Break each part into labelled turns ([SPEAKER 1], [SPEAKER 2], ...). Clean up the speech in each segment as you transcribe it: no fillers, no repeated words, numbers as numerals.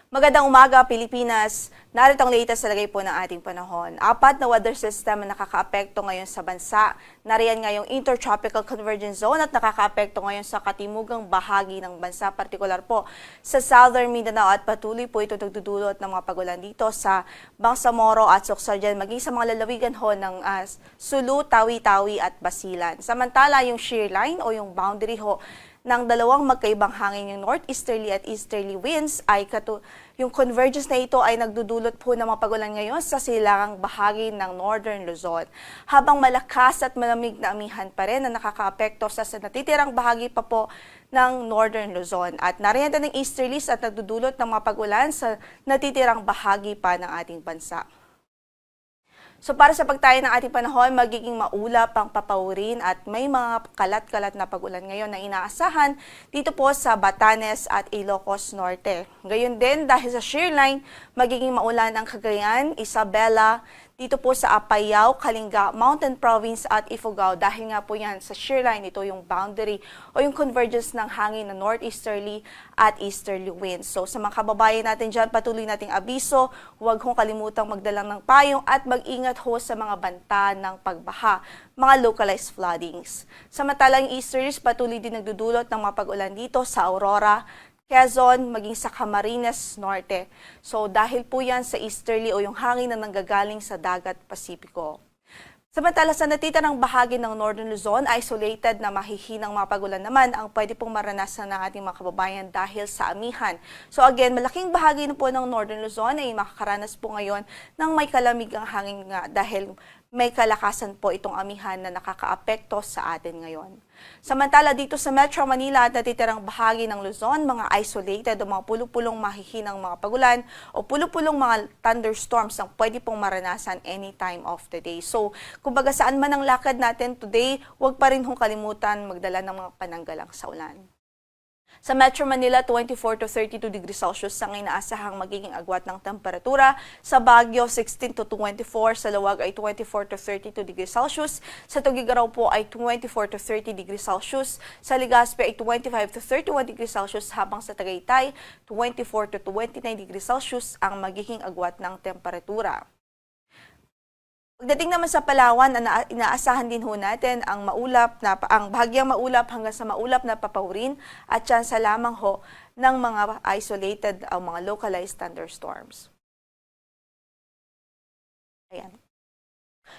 [SPEAKER 1] Magandang umaga, Pilipinas. Narito ang latest sa lagay po ng ating panahon. 4 na weather system ang nakakaapekto ngayon sa bansa. Nariyan ngayong Intertropical Convergence Zone at nakakaapekto ngayon sa katimugang bahagi ng bansa, partikular po sa Southern Mindanao at patuloy po ito nagdudulot ng mga pagulan dito sa Bangsamoro at Socsorjan, maging sa mga lalawigan ho ng Sulu, Tawi-Tawi at Basilan. Samantala, yung shear line o yung boundary ho ng dalawang magkaibang hangin, yung northeasterly at easterly winds, ay yung convergence na ito ay nagdudulot po ng mga pagulan ngayon sa silangang bahagi ng Northern Luzon. Habang malakas at malamig na amihan pa rin na nakakaapekto sa natitirang bahagi pa po ng Northern Luzon. At nariyan din ng easterlies at nagdudulot ng mga pagulan sa natitirang bahagi pa ng ating bansa. So para sa pagtayo ng ating panahon, magiging maulap ang papaurin at may mga kalat-kalat na pagulan ngayon na inaasahan dito po sa Batanes at Ilocos Norte. Gayon din dahil sa shear line, magiging maulan ang Cagayan, Isabela, dito po sa Apayao, Kalinga, Mountain Province at Ifugao. Dahil nga po yan sa shear line, ito yung boundary o yung convergence ng hangin na northeasterly at easterly winds. So sa mga kababayan natin dyan, patuloy nating abiso, huwag hong kalimutang magdala ng payong at mag-ingat ho sa mga banta ng pagbaha, mga localized floodings. Samantalang easterlies, patuloy din nagdudulot ng mga pag-ulan dito sa Aurora, Quezon, maging sa Camarines Norte. So dahil po yan sa easterly o yung hangin na nanggagaling sa dagat Pasipiko. Samantala sa natitirang bahagi ng Northern Luzon, isolated na mahihinang mga pagulan naman ang pwede pong maranasan ng ating mga kababayan dahil sa amihan. So again, malaking bahagi na po ng Northern Luzon ay makakaranas po ngayon ng may kalamig ang hangin nga dahil may kalakasan po itong amihan na nakakaapekto sa atin ngayon. Samantala dito sa Metro Manila at natitirang bahagi ng Luzon, mga isolated o mga pulupulong mahihinang mga pagulan o pulupulong mga thunderstorms ang pwede pong maranasan any time of the day. So, kumbaga saan man ang lakad natin today, huwag pa rin hong kalimutan magdala ng mga pananggalang sa ulan. Sa Metro Manila, 24 to 32 degrees Celsius ang inaasahang magiging agwat ng temperatura. Sa Baguio, 16 to 24. Sa Lawag ay 24 to 32 degrees Celsius. Sa Tuguegarao po ay 24 to 30 degrees Celsius. Sa Legazpi ay 25 to 31 degrees Celsius. Habang sa Tagaytay, 24 to 29 degrees Celsius ang magiging agwat ng temperatura. Pagdating naman sa Palawan, inaasahan din ho natin ang bahagyang maulap hanggang sa maulap na papaurin at tsansa lamang ho ng mga isolated o mga localized thunderstorms. Ayan.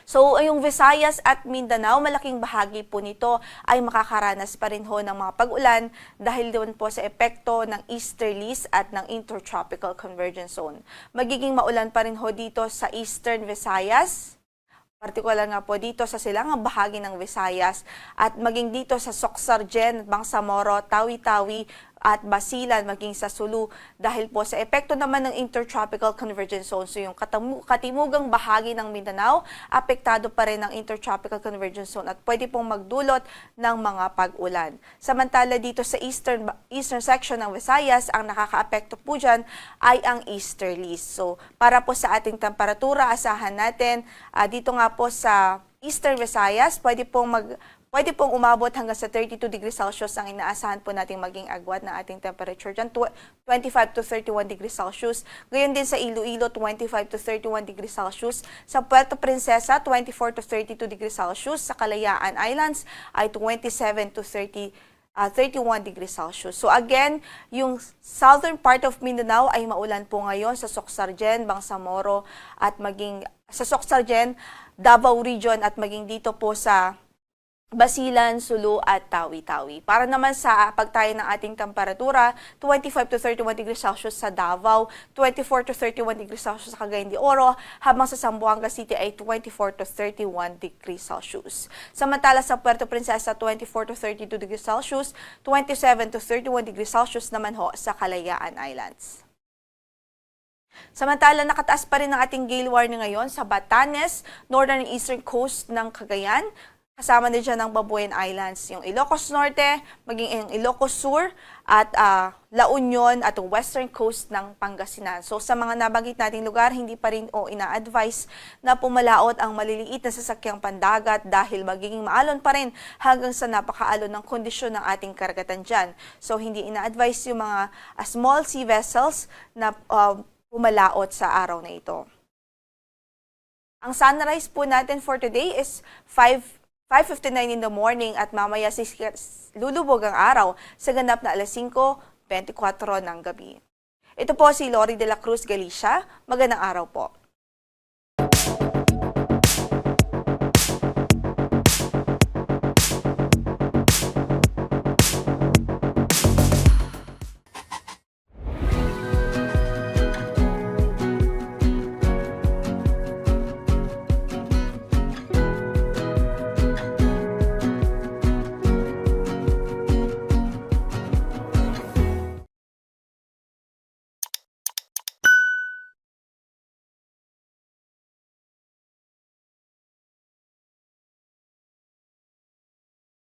[SPEAKER 1] So, yung Visayas at Mindanao, malaking bahagi po nito ay makakaranas pa rin ho ng mga pag-ulan dahil doon po sa epekto ng easterlies at ng Intertropical Convergence Zone. Magiging maulan pa rin ho dito sa Eastern Visayas, partikular nga po dito sa silangang bahagi ng Visayas at maging dito sa Socsorjan, Bangsamoro, Tawi-Tawi at Basilan, maging sa Sulu dahil po sa epekto naman ng Intertropical Convergence Zone. So yung katimugang bahagi ng Mindanao, apektado pa rin ng Intertropical Convergence Zone at pwede pong magdulot ng mga pag-ulan. Samantala dito sa eastern section ng Visayas, ang nakakaapekto po dyan ay ang easterlies. So para po sa ating temperatura, asahan natin dito nga po sa Eastern Visayas, pwede pong umabot hanggang sa 32 degrees Celsius ang inaasahan po nating maging agwat ng ating temperature dyan, 25 to 31 degrees Celsius. Gayon din sa Iloilo, 25 to 31 degrees Celsius. Sa Puerto Princesa, 24 to 32 degrees Celsius. Sa Kalayaan Islands ay 27 to 31 degrees Celsius. So again, yung southern part of Mindanao ay maulan po ngayon sa Socsorjan, Bangsamoro at maging sa Socsorjan, Davao Region at maging dito po sa Basilan, Sulu at Tawi-Tawi. Para naman sa pagtayo ng ating temperatura, 25 to 31 degrees Celsius sa Davao, 24 to 31 degrees Celsius sa Cagayan de Oro, habang sa Zamboanga City ay 24 to 31 degrees Celsius. Samantala sa Puerto Princesa, 24 to 32 degrees Celsius, 27 to 31 degrees Celsius naman ho sa Kalayaan Islands. Samantala, nakataas pa rin ang ating gale warning ngayon sa Batanes, northern and eastern coast ng Cagayan, Kasama din dyan ng Babuyan Islands, yung Ilocos Norte, maging yung Ilocos Sur, at La Union at yung western coast ng Pangasinan. So sa mga nabanggit nating lugar, hindi pa rin ina-advise na pumalaot ang maliliit na sasakyang pandagat dahil magiging maalon pa rin hanggang sa napakaalon ng kondisyon ng ating karagatan dyan. So hindi ina-advise yung mga small sea vessels na pumalaot sa araw na ito. Ang sunrise po natin for today is 5:59 in the morning at mamaya lulubog ang araw sa ganap na alas 5:24 ng gabi. Ito po si Lori de la Cruz Galicia. Magandang araw po.